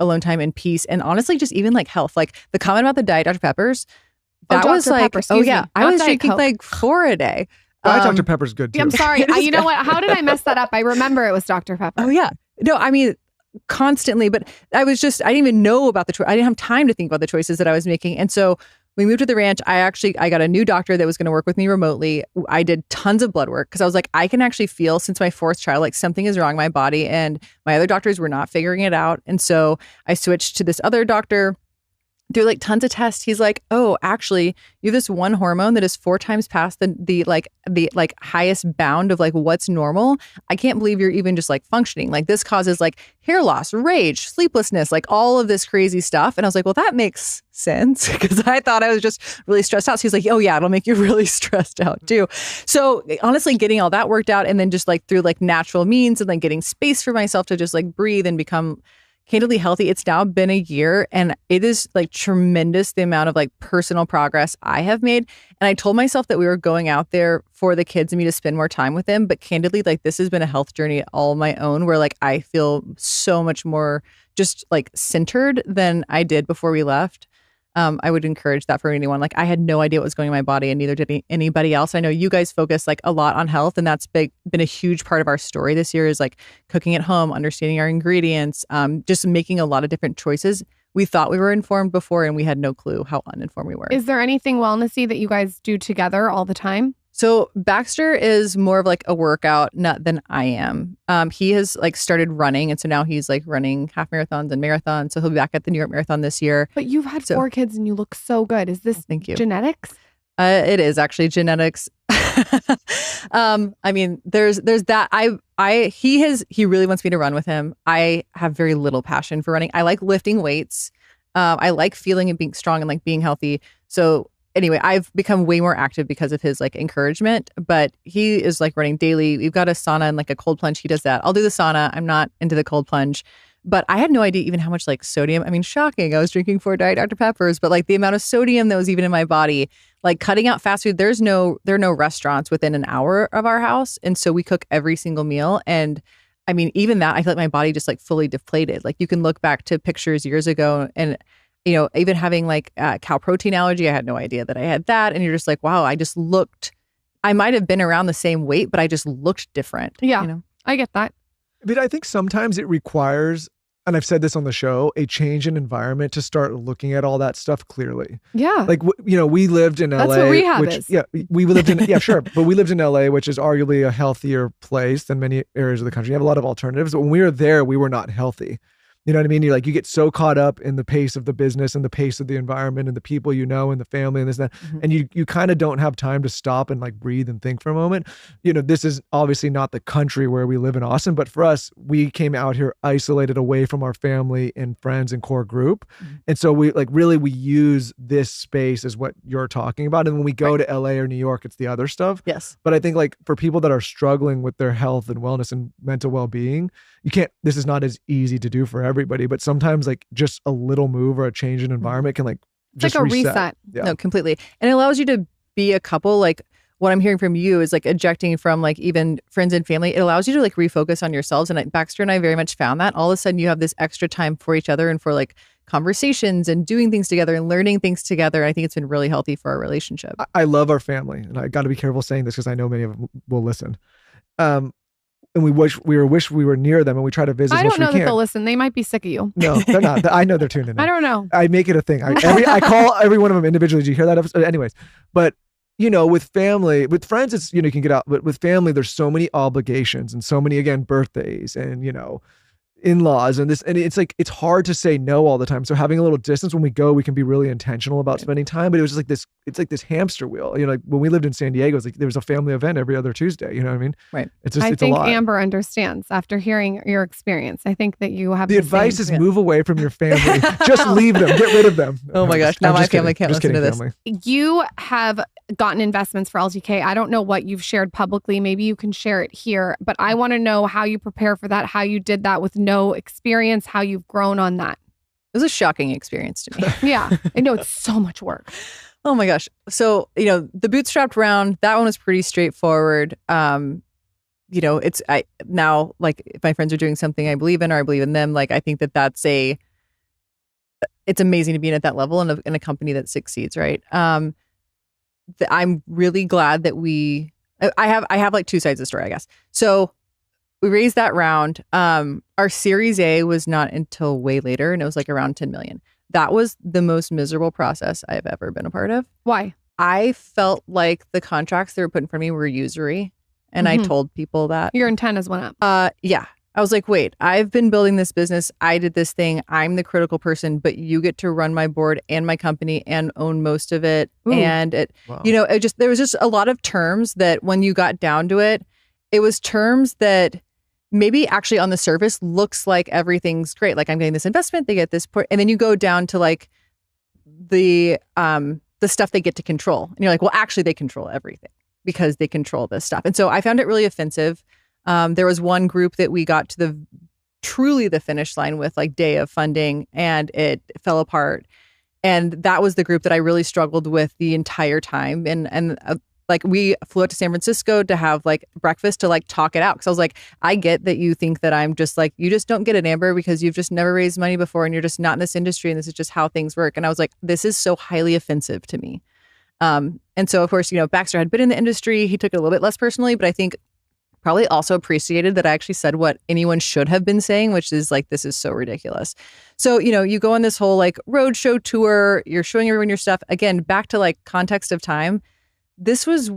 alone time and peace. And honestly, just even like health, like the comment about the Diet Dr. Peppers, that was Dr. like, Pepper, oh excuse yeah, me. I Not was Diet drinking Coke. like 4 a day. Diet Dr. Pepper's good too. I'm sorry. You know what? How did I mess that up? I remember it was Dr. Pepper. Oh yeah. No, I mean, constantly, but I didn't even know about the choice. I didn't have time to think about the choices that I was making. And so we moved to the ranch. I got a new doctor that was going to work with me remotely. I did tons of blood work because I was like, I can actually feel since my 4th child, like something is wrong in my body, and my other doctors were not figuring it out. And so I switched to this other doctor. Through like tons of tests, he's like, oh, actually, you have this one hormone that is 4 times past the highest bound of like what's normal. I can't believe you're even just like functioning. Like this causes like hair loss, rage, sleeplessness, like all of this crazy stuff. And I was like, well, that makes sense because I thought I was just really stressed out. So he's like, oh yeah, it'll make you really stressed out too. So honestly, getting all that worked out and then just like through like natural means and then getting space for myself to just like breathe and become candidly healthy. It's now been a year and it is like tremendous the amount of like personal progress I have made. And I told myself that we were going out there for the kids and me to spend more time with them. But candidly, like this has been a health journey all my own where like I feel so much more just like centered than I did before we left. I would encourage that for anyone. Like I had no idea what was going in my body and neither did anybody else. I know you guys focus like a lot on health and that's been a huge part of our story this year is like cooking at home, understanding our ingredients, just making a lot of different choices. We thought we were informed before and we had no clue how uninformed we were. Is there anything wellnessy that you guys do together all the time? So Baxter is more of like a workout nut than I am. He has like started running. And so now he's like running half marathons and marathons. So he'll be back at the New York Marathon this year. But you've had 4 kids and you look so good. Is this thank you. Genetics? It is actually genetics. I mean, there's that. He really wants me to run with him. I have very little passion for running. I like lifting weights. I like feeling and being strong and like being healthy. So anyway, I've become way more active because of his like encouragement, but he is like running daily. We've got a sauna and like a cold plunge. He does that. I'll do the sauna. I'm not into the cold plunge, but I had no idea even how much like sodium. I mean, shocking. I was drinking 4 Diet Dr. Peppers, but like the amount of sodium that was even in my body, like cutting out fast food. There are no restaurants within an hour of our house. And so we cook every single meal. And I mean, even that, I feel like my body just like fully deflated. Like you can look back to pictures years ago and you know, even having like cow protein allergy, I had no idea that I had that. And you're just like, wow, I might have been around the same weight, but I just looked different. Yeah, you know? I get that. But I think sometimes it requires, and I've said this on the show, a change in environment to start looking at all that stuff clearly. Yeah. Like, we lived in LA. That's what rehab is. Yeah, we lived in, yeah, sure. But we lived in LA, which is arguably a healthier place than many areas of the country. You have a lot of alternatives. But when we were there, we were not healthy. You know what I mean? You get so caught up in the pace of the business and the pace of the environment and the people you know and the family and this and that. Mm-hmm. And you kind of don't have time to stop and like breathe and think for a moment. You know, this is obviously not the country where we live in Austin, but for us, we came out here isolated away from our family and friends and core group. Mm-hmm. And so we use this space as what you're talking about. And when we go to LA or New York, it's the other stuff. Yes. But I think like for people that are struggling with their health and wellness and mental well-being, this is not as easy to do for everybody, but sometimes like just a little move or a change in environment can like just like a reset. reset. Yeah. No, completely. And it allows you to be a couple. Like what I'm hearing from you is like ejecting from like even friends and family. It allows you to like refocus on yourselves. And Baxter and I very much found that all of a sudden you have this extra time for each other and for like conversations and doing things together and learning things together. And I think it's been really healthy for our relationship. I love our family, and I got to be careful saying this because I know many of them will listen. And we wish we were near them, and we try to visit. I don't know that can. they'll listen. They might be sick of you. No, they're not. I know they're tuned in. I don't know. I make it a thing. I call every one of them individually. Did you hear that episode? Anyways, but with family, with friends, it's you can get out. But with family, there's so many obligations and so many again birthdays and in-laws and this, and it's like it's hard to say no all the time. So having a little distance when we go, we can be really intentional about spending time. But it was just like this. It's like this hamster wheel. Like when we lived in San Diego, it's like there was a family event every other Tuesday. You know what I mean? Right. It's just I it's think a lot. Amber understands after hearing your experience. I think that you have the advice is move away from your family. Just leave them. Get rid of them. Oh my gosh! Now my family can't listen to this. Family. You have gotten investments for LGK. I don't know what you've shared publicly. Maybe you can share it here. But I want to know how you prepare for that. How you did that with no experience. How you've grown on that. It was a shocking experience to me. Yeah, I know it's so much work. Oh my gosh. So, the bootstrapped round, that one was pretty straightforward. It's now like if my friends are doing something I believe in or I believe in them, like I think that's a it's amazing to be at that level in a company that succeeds, right? I'm really glad that I have like two sides of the story, I guess. So we raised that round. Our Series A was not until way later, and it was like around 10 million. That was the most miserable process I've ever been a part of. Why? I felt like the contracts they were putting in front of me were usury. And I told people that. Your antennas went up. Yeah. I was like, wait, I've been building this business. I did this thing. I'm the critical person, but you get to run my board and my company and own most of it. Ooh. And wow. There was just a lot of terms that when you got down to it, it was terms that maybe actually on the surface looks like everything's great. Like I'm getting this investment, they get this and then you go down to like the stuff they get to control. And you're like, well, actually they control everything because they control this stuff. And so I found it really offensive. There was one group that we got to truly the finish line with, like day of funding, and it fell apart. And that was the group that I really struggled with the entire time. And like we flew out to San Francisco to have like breakfast to like talk it out. Cause I was like, I get that you think that I'm just like, you just don't get it, Amber, because you've just never raised money before and you're just not in this industry and this is just how things work. And I was like, this is so highly offensive to me. And so of course, Baxter had been in the industry. He took it a little bit less personally, but I think probably also appreciated that I actually said what anyone should have been saying, which is like, this is so ridiculous. So, you go on this whole like roadshow tour, you're showing everyone your stuff. Again, back to like context of time. This was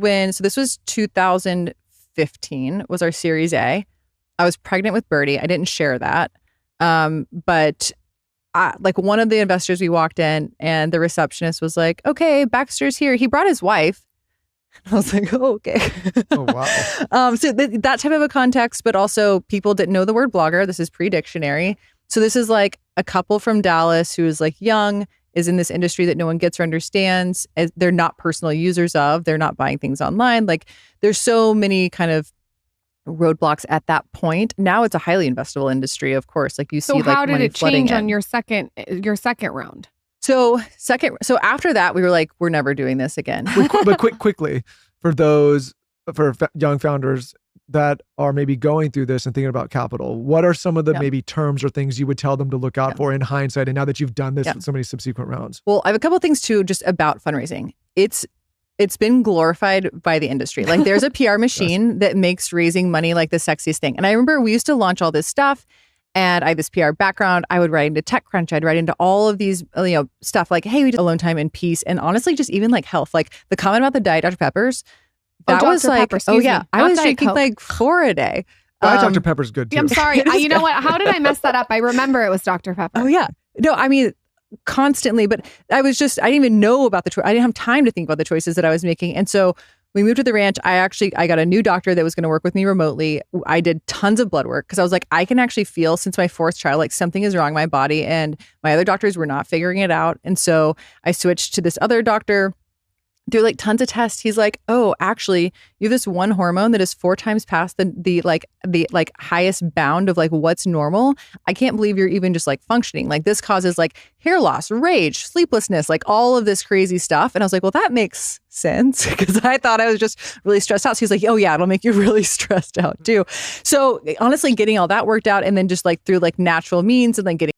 2015 was our Series A. I was pregnant with Birdie. I didn't share that. But like one of the investors, we walked in and the receptionist was like, okay, Baxter's here. He brought his wife. I was like, oh, okay. Oh, wow. So that type of a context, but also people didn't know the word blogger. This is pre-dictionary. So this is like a couple from Dallas who is like young, is in this industry that no one gets or understands. They're not personal users of, they're not buying things online. Like there's so many kind of roadblocks at that point. Now it's a highly investable industry, of course. Like you see, like how did money it change in. on your second round? So after that, we were like, we're never doing this again. But quickly, for young founders that are maybe going through this and thinking about capital, what are some of the maybe terms or things you would tell them to look out for in hindsight? And now that you've done this with so many subsequent rounds. Well, I have a couple of things too, just about fundraising. It's been glorified by the industry. Like there's a PR machine that makes raising money like the sexiest thing. And I remember we used to launch all this stuff. And I have this PR background. I would write into TechCrunch. I'd write into all of these, stuff like, hey, we did alone time and peace. And honestly, just even like health, like the comment about the Diet Dr. Peppers, that was like, I was drinking like 4 a day. Dr. Pepper's good too. I'm sorry. You know what? How did I mess that up? I remember it was Dr. Pepper. Oh yeah. No, I mean, constantly, but I didn't even know about the choice. I didn't have time to think about the choices that I was making. And so we moved to the ranch. I got a new doctor that was going to work with me remotely. I did tons of blood work because I was like, I can actually feel since my 4th child, like something is wrong in my body. And my other doctors were not figuring it out. And so I switched to this other doctor. Through like tons of tests, he's like, oh, actually, you have this one hormone that is 4 times past the highest bound of like what's normal. I can't believe you're even just like functioning. Like this causes like hair loss, rage, sleeplessness, like all of this crazy stuff. And I was like, well, that makes sense because I thought I was just really stressed out. So he's like, oh yeah, it'll make you really stressed out too. So honestly, getting all that worked out and then just like through like natural means and then getting